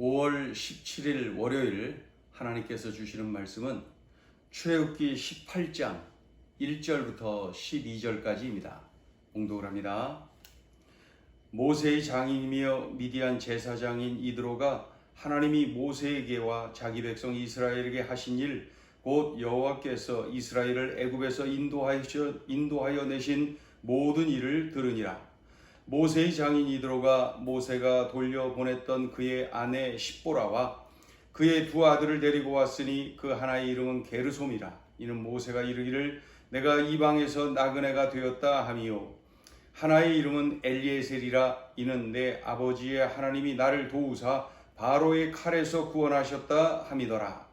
5월 17일 월요일 하나님께서 주시는 말씀은 출애굽기 18장 1절부터 12절까지입니다. 봉독을 합니다. 모세의 장인이며 미디안 제사장인 이드로가 하나님이 모세에게와 자기 백성 이스라엘에게 하신 일, 곧 여호와께서 이스라엘을 애굽에서 인도하여 내신 모든 일을 들으니라. 모세의 장인 이드로가 모세가 돌려보냈던 그의 아내 십보라와 그의 두 아들을 데리고 왔으니 그 하나의 이름은 게르솜이라. 이는 모세가 이르기를 내가 이방에서 나그네가 되었다 하미요, 하나의 이름은 엘리에셀이라. 이는 내 아버지의 하나님이 나를 도우사 바로의 칼에서 구원하셨다 함이더라.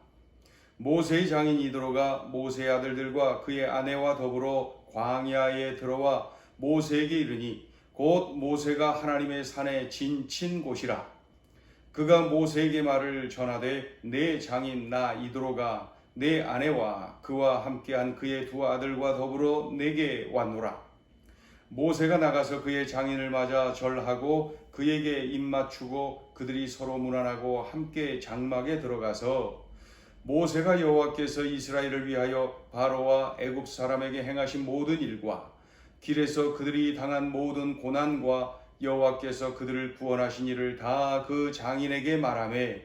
모세의 장인 이드로가 모세의 아들들과 그의 아내와 더불어 광야에 들어와 모세에게 이르니 곧 모세가 하나님의 산에 진친 곳이라. 그가 모세에게 말을 전하되 내 장인 나 이드로가 내 아내와 그와 함께한 그의 두 아들과 더불어 내게 왔노라. 모세가 나가서 그의 장인을 맞아 절하고 그에게 입맞추고 그들이 서로 문안하고 함께 장막에 들어가서 모세가 여호와께서 이스라엘을 위하여 바로와 애굽 사람에게 행하신 모든 일과 길에서 그들이 당한 모든 고난과 여호와께서 그들을 구원하신 일을 다 그 장인에게 말하매,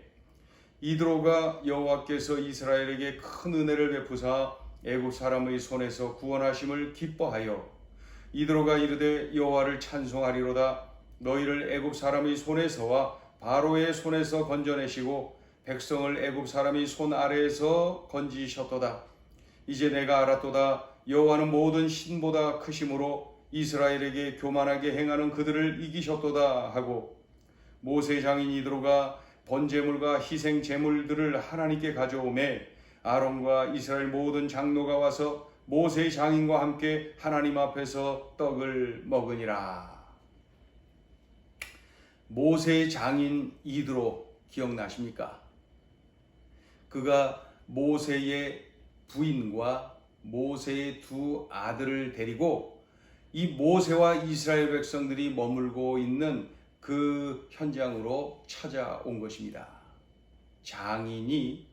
이드로가 여호와께서 이스라엘에게 큰 은혜를 베푸사 애굽 사람의 손에서 구원하심을 기뻐하여 이드로가 이르되 여호와를 찬송하리로다. 너희를 애굽 사람의 손에서와 바로의 손에서 건져내시고 백성을 애굽 사람의 손 아래에서 건지셨도다. 이제 내가 알았도다. 여호와는 모든 신보다 크심으로 이스라엘에게 교만하게 행하는 그들을 이기셨도다 하고, 모세 장인 이드로가 번제물과 희생 제물들을 하나님께 가져오매 아론과 이스라엘 모든 장로가 와서 모세의 장인과 함께 하나님 앞에서 떡을 먹으니라. 모세의 장인 이드로 기억나십니까? 그가 모세의 부인과 모세의 두 아들을 데리고 이 모세와 이스라엘 백성들이 머물고 있는 그 현장으로 찾아온 것입니다. 장인이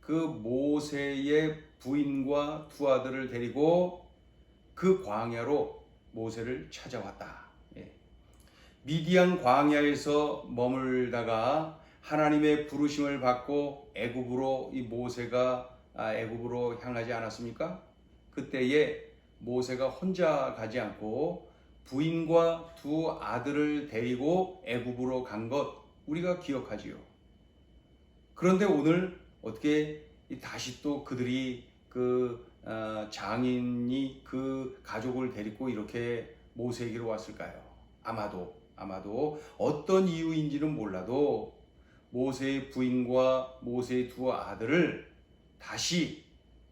그 모세의 부인과 두 아들을 데리고 그 광야로 모세를 찾아왔다. 미디안 광야에서 머물다가 하나님의 부르심을 받고 애굽으로 이 모세가 애굽으로 향하지 않았습니까? 그때에 모세가 혼자 가지 않고 부인과 두 아들을 데리고 애굽으로 간 것 우리가 기억하지요. 그런데 오늘 어떻게 다시 또 그들이 장인이 그 가족을 데리고 이렇게 모세에게로 왔을까요? 아마도 어떤 이유인지는 몰라도 모세의 부인과 모세의 두 아들을 다시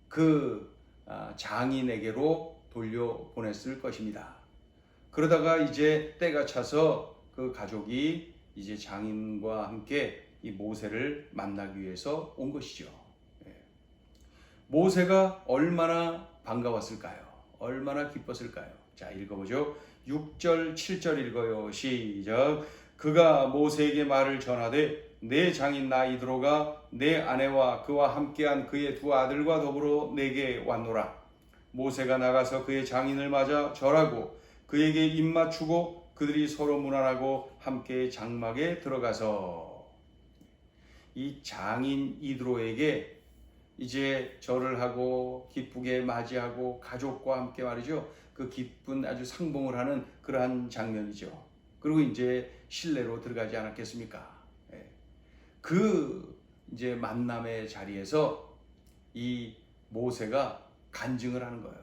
그 장인에게로 돌려보냈을 것입니다. 그러다가 이제 때가 차서 그 가족이 이제 장인과 함께 이 모세를 만나기 위해서 온 것이죠. 모세가 얼마나 반가웠을까요? 얼마나 기뻤을까요? 자, 읽어보죠. 6절, 7절 읽어요. 시작. 그가 모세에게 말을 전하되 내 장인 나 이드로가 내 아내와 그와 함께한 그의 두 아들과 더불어 내게 왔노라. 모세가 나가서 그의 장인을 맞아 절하고 그에게 입맞추고 그들이 서로 문안하고 함께 장막에 들어가서, 이 장인 이드로에게 이제 절을 하고 기쁘게 맞이하고 가족과 함께 말이죠, 그 기쁜 아주 상봉을 하는 그러한 장면이죠. 그리고 이제 실내로 들어가지 않았겠습니까? 그 이제 만남의 자리에서 이 모세가 간증을 하는 거예요.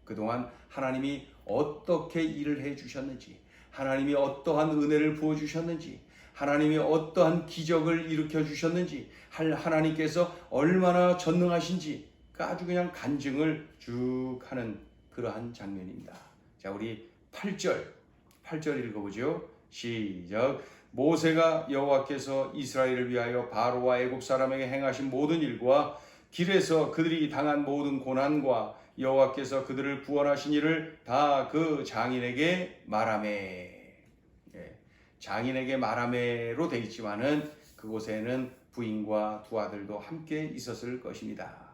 그동안 하나님이 어떻게 일을 해 주셨는지, 하나님이 어떠한 은혜를 부어 주셨는지, 하나님이 어떠한 기적을 일으켜 주셨는지, 하나님께서 얼마나 전능하신지 아주 그냥 간증을 쭉 하는 그러한 장면입니다. 자, 우리 8절 읽어보죠. 시작. 모세가 여호와께서 이스라엘을 위하여 바로와 애굽 사람에게 행하신 모든 일과 길에서 그들이 당한 모든 고난과 여호와께서 그들을 구원하신 일을 다 그 장인에게 말하매. 장인에게 말하매로 되어 있지만은 그곳에는 부인과 두 아들도 함께 있었을 것입니다.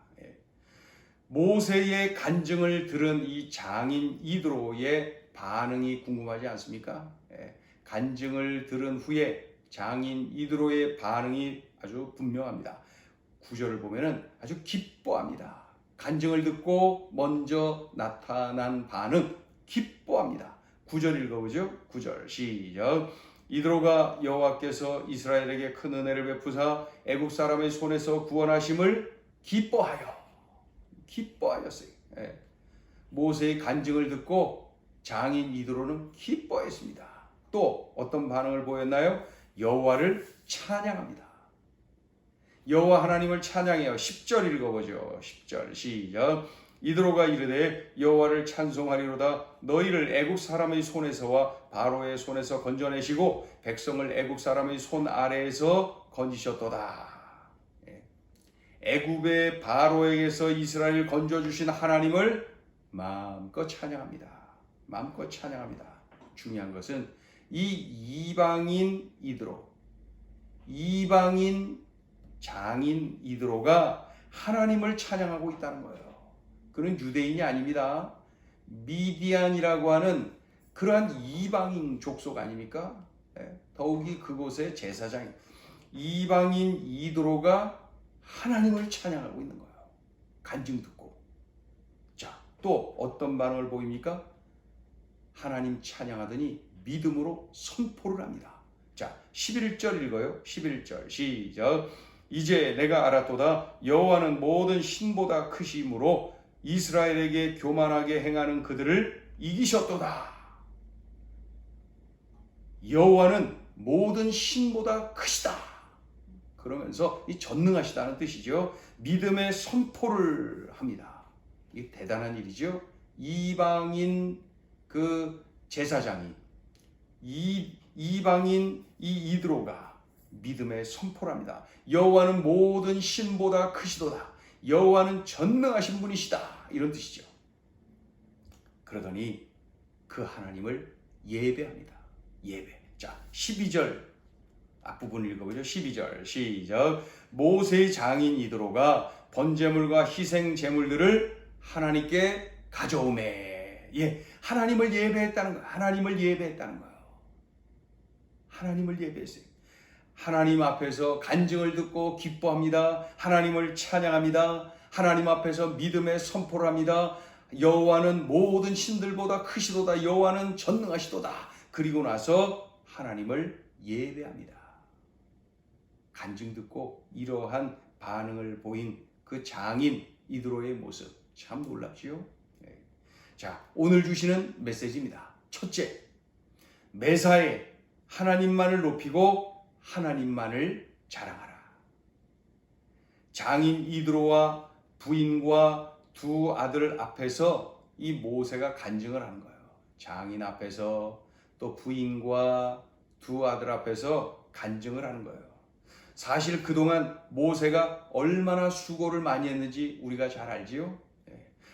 모세의 간증을 들은 이 장인 이드로의 반응이 궁금하지 않습니까? 간증을 들은 후에 장인 이드로의 반응이 아주 분명합니다. 9절을 보면은 아주 기뻐합니다. 간증을 듣고 먼저 나타난 반응, 기뻐합니다. 9절 읽어보죠. 9절 시작. 이드로가 여호와께서 이스라엘에게 큰 은혜를 베푸사 애굽 사람의 손에서 구원하심을 기뻐하였어요. 모세의 간증을 듣고 장인 이드로는 기뻐했습니다. 또 어떤 반응을 보였나요? 여호와를 찬양합니다. 여호와 하나님을 찬양해요. 10절 읽어보죠. 10절 시작. 이드로가 이르되 여호와를 찬송하리로다. 너희를 애굽 사람의 손에서와 바로의 손에서 건져내시고 백성을 애굽 사람의 손 아래에서 건지셨도다. 애굽의 바로에게서 이스라엘을 건져주신 하나님을 마음껏 찬양합니다. 마음껏 찬양합니다. 중요한 것은 이 이방인 이드로, 이방인 장인 이드로가 하나님을 찬양하고 있다는 거예요. 그는 유대인이 아닙니다. 미디안이라고 하는 그러한 이방인 족속 아닙니까? 더욱이 그곳의 제사장 이방인 이드로가 하나님을 찬양하고 있는 거예요. 간증 듣고. 자, 또 어떤 반응을 보입니까? 하나님 찬양하더니 믿음으로 선포를 합니다. 자, 11절 읽어요. 11절 시작. 이제 내가 알았도다. 여호와는 모든 신보다 크심으로 이스라엘에게 교만하게 행하는 그들을 이기셨도다. 여호와는 모든 신보다 크시다. 그러면서 이 전능하시다는 뜻이죠. 믿음의 선포를 합니다. 이게 대단한 일이죠. 이방인 그 제사장이 이방인 이 이드로가 믿음의 선포를 합니다. 여호와는 모든 신보다 크시도다. 여호와는 전능하신 분이시다. 이런 뜻이죠. 그러더니 그 하나님을 예배합니다. 예배. 자, 12절 앞부분 읽어보죠. 12절 시작. 모세의 장인 이드로가 번제물과 희생 제물들을 하나님께 가져오매. 하나님을 예배했다는 거예요. 하나님을 예배했다는 거예요. 하나님을 예배했어요. 하나님 앞에서 간증을 듣고 기뻐합니다. 하나님을 찬양합니다. 하나님 앞에서 믿음의 선포를 합니다. 여호와는 모든 신들보다 크시도다. 여호와는 전능하시도다. 그리고 나서 하나님을 예배합니다. 간증 듣고 이러한 반응을 보인 그 장인 이드로의 모습 참 놀랍지요. 자, 오늘 주시는 메시지입니다. 첫째, 매사에 하나님만을 높이고 하나님만을 자랑하라. 장인 이드로와 부인과 두 아들 앞에서 이 모세가 간증을 하는 거예요. 장인 앞에서 또 부인과 두 아들 앞에서 간증을 하는 거예요. 사실 그동안 모세가 얼마나 수고를 많이 했는지 우리가 잘 알지요.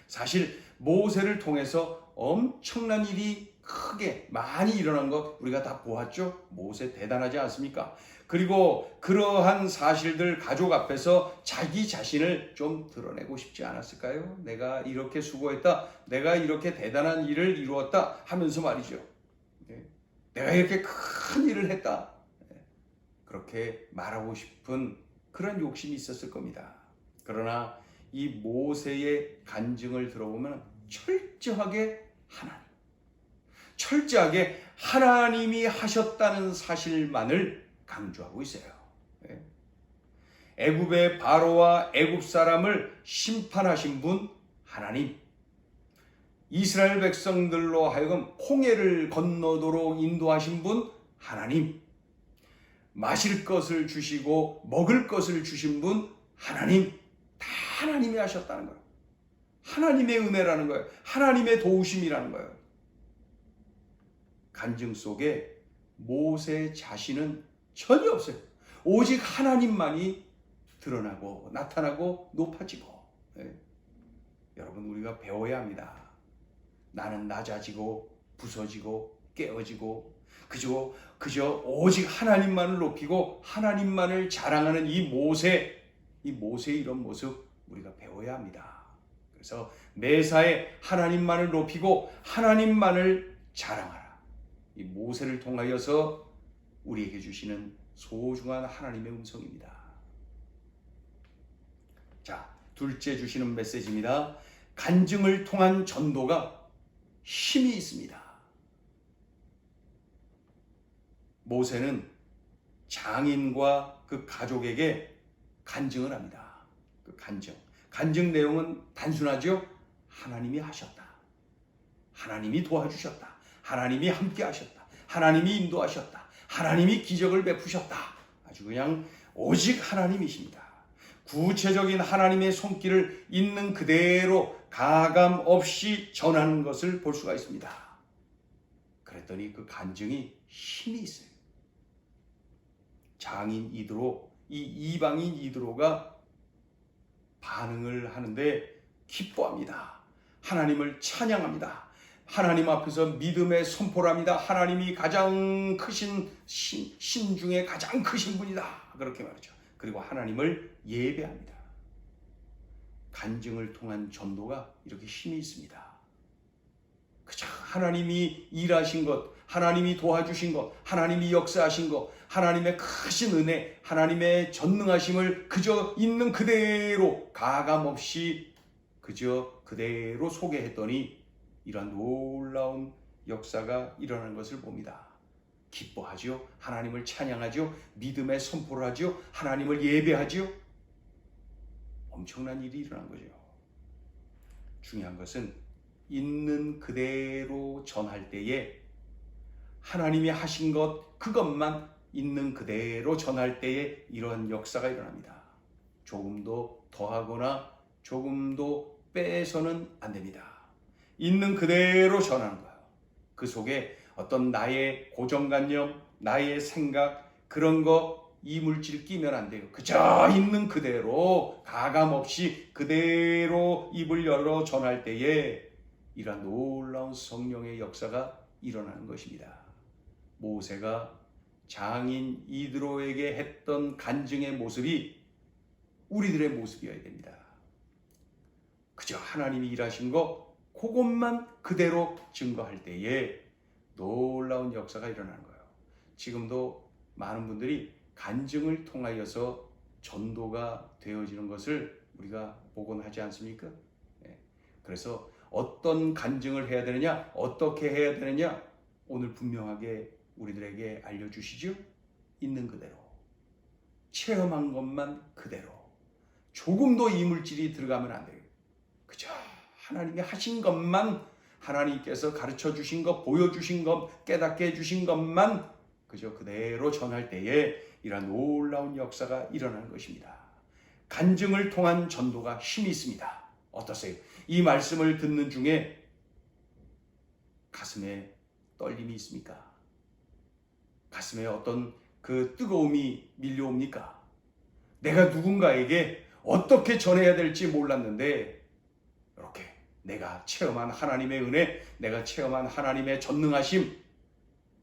사실 모세를 통해서 엄청난 일이 크게 많이 일어난 거 우리가 다 보았죠. 모세 대단하지 않습니까? 그리고 그러한 사실들 가족 앞에서 자기 자신을 좀 드러내고 싶지 않았을까요? 내가 이렇게 수고했다, 내가 이렇게 대단한 일을 이루었다 하면서 말이죠. 내가 이렇게 큰 일을 했다, 그렇게 말하고 싶은 그런 욕심이 있었을 겁니다. 그러나 이 모세의 간증을 들어보면 철저하게 하나님이 하셨다는 사실만을 강조하고 있어요. 애굽의 바로와 애굽 사람을 심판하신 분 하나님, 이스라엘 백성들로 하여금 홍해를 건너도록 인도하신 분 하나님, 마실 것을 주시고 먹을 것을 주신 분 하나님, 다 하나님이 하셨다는 거예요. 하나님의 은혜라는 거예요. 하나님의 도우심이라는 거예요. 간증 속에 모세 자신은 전혀 없어요. 오직 하나님만이 드러나고 나타나고 높아지고. 여러분, 우리가 배워야 합니다. 나는 낮아지고 부서지고 깨어지고 그저 오직 하나님만을 높이고 하나님만을 자랑하는 이 모세의 이런 모습 우리가 배워야 합니다. 그래서 매사에 하나님만을 높이고 하나님만을 자랑하라. 이 모세를 통하여서 우리에게 주시는 소중한 하나님의 음성입니다. 자, 둘째 주시는 메시지입니다. 간증을 통한 전도가 힘이 있습니다. 모세는 장인과 그 가족에게 간증을 합니다. 그 간증 내용은 단순하죠. 하나님이 하셨다. 하나님이 도와주셨다. 하나님이 함께 하셨다. 하나님이 인도하셨다. 하나님이 기적을 베푸셨다. 아주 그냥 오직 하나님이십니다. 구체적인 하나님의 손길을 있는 그대로 가감 없이 전하는 것을 볼 수가 있습니다. 그랬더니 그 간증이 힘이 있어요. 장인 이드로, 이 이방인 이드로가 반응을 하는데 기뻐합니다. 하나님을 찬양합니다. 하나님 앞에서 믿음의 선포를 합니다. 하나님이 가장 크신 신 중에 가장 크신 분이다. 그렇게 말하죠. 그리고 하나님을 예배합니다. 간증을 통한 전도가 이렇게 힘이 있습니다. 그저 하나님이 일하신 것, 하나님이 도와주신 것, 하나님이 역사하신 것, 하나님의 크신 은혜, 하나님의 전능하심을 그저 있는 그대로 가감없이 그저 그대로 소개했더니 이러한 놀라운 역사가 일어나는 것을 봅니다. 기뻐하죠. 하나님을 찬양하죠. 믿음의 선포를 하죠. 하나님을 예배하죠. 엄청난 일이 일어난 거죠. 중요한 것은 있는 그대로 전할 때에 하나님이 하신 것 그것만 있는 그대로 전할 때에 이런 역사가 일어납니다. 조금도 더하거나 조금도 빼서는 안 됩니다. 있는 그대로 전하는 거예요. 그 속에 어떤 나의 고정관념, 나의 생각 그런 거 이물질 끼면 안 돼요. 그저 있는 그대로 가감없이 그대로 입을 열어 전할 때에 이런 놀라운 성령의 역사가 일어나는 것입니다. 모세가 장인 이드로에게 했던 간증의 모습이 우리들의 모습이어야 됩니다. 그저 하나님이 일하신 거 그것만 그대로 증거할 때에 놀라운 역사가 일어나는 거예요. 지금도 많은 분들이 간증을 통하여서 전도가 되어지는 것을 우리가 보곤 하지 않습니까? 그래서 어떤 간증을 해야 되느냐, 어떻게 해야 되느냐 오늘 분명하게 우리들에게 알려주시죠. 있는 그대로 체험한 것만 그대로 조금도 이물질이 들어가면 안 돼요. 그저 하나님이 하신 것만 하나님께서 가르쳐 주신 것, 보여주신 것, 깨닫게 해주신 것만 그저 그대로 전할 때에 이러한 놀라운 역사가 일어나는 것입니다. 간증을 통한 전도가 힘이 있습니다. 어떠세요? 이 말씀을 듣는 중에 가슴에 떨림이 있습니까? 가슴에 어떤 그 뜨거움이 밀려옵니까? 내가 누군가에게 어떻게 전해야 될지 몰랐는데 이렇게 내가 체험한 하나님의 은혜, 내가 체험한 하나님의 전능하심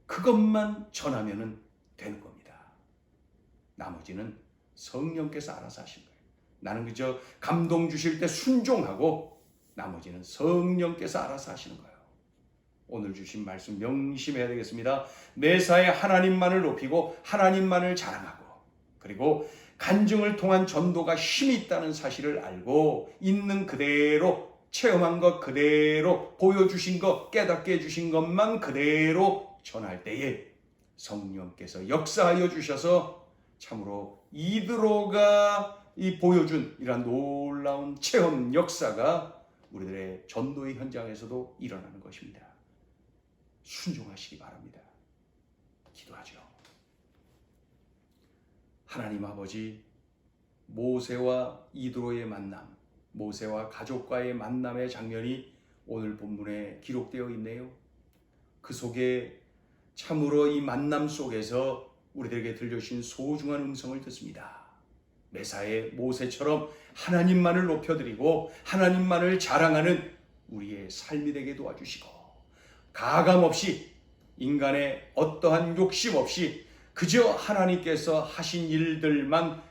그것만 전하면 되는 겁니다. 나머지는 성령께서 알아서 하신 거예요. 나는 그저 감동 주실 때 순종하고 나머지는 성령께서 알아서 하시는 거예요. 오늘 주신 말씀 명심해야 되겠습니다. 매사에 하나님만을 높이고 하나님만을 자랑하고 그리고 간증을 통한 전도가 힘이 있다는 사실을 알고 있는 그대로 체험한 것 그대로 보여주신 것 깨닫게 해주신 것만 그대로 전할 때에 성령께서 역사하여 주셔서 참으로 이드로가 보여준 이러한 놀라운 체험 역사가 우리들의 전도의 현장에서도 일어나는 것입니다. 순종하시기 바랍니다. 기도하죠. 하나님 아버지, 모세와 이드로의 만남, 모세와 가족과의 만남의 장면이 오늘 본문에 기록되어 있네요. 그 속에 참으로 이 만남 속에서 우리들에게 들려주신 소중한 음성을 듣습니다. 매사에 모세처럼 하나님만을 높여드리고 하나님만을 자랑하는 우리의 삶이 되게 도와주시고 가감없이 인간의 어떠한 욕심 없이 그저 하나님께서 하신 일들만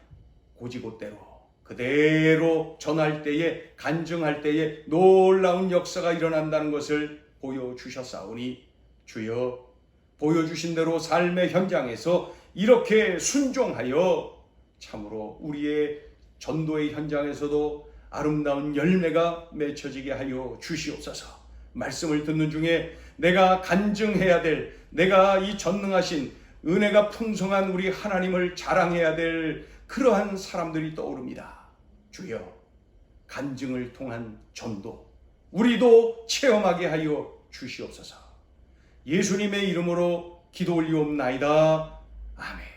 고지고대로 그대로 전할 때에, 간증할 때에 놀라운 역사가 일어난다는 것을 보여주셨사오니 주여, 보여주신 대로 삶의 현장에서 이렇게 순종하여 참으로 우리의 전도의 현장에서도 아름다운 열매가 맺혀지게 하여 주시옵소서. 말씀을 듣는 중에 내가 간증해야 될, 내가 이 전능하신 은혜가 풍성한 우리 하나님을 자랑해야 될 그러한 사람들이 떠오릅니다. 주여, 간증을 통한 전도 우리도 체험하게 하여 주시옵소서. 예수님의 이름으로 기도 올리옵나이다. 아멘.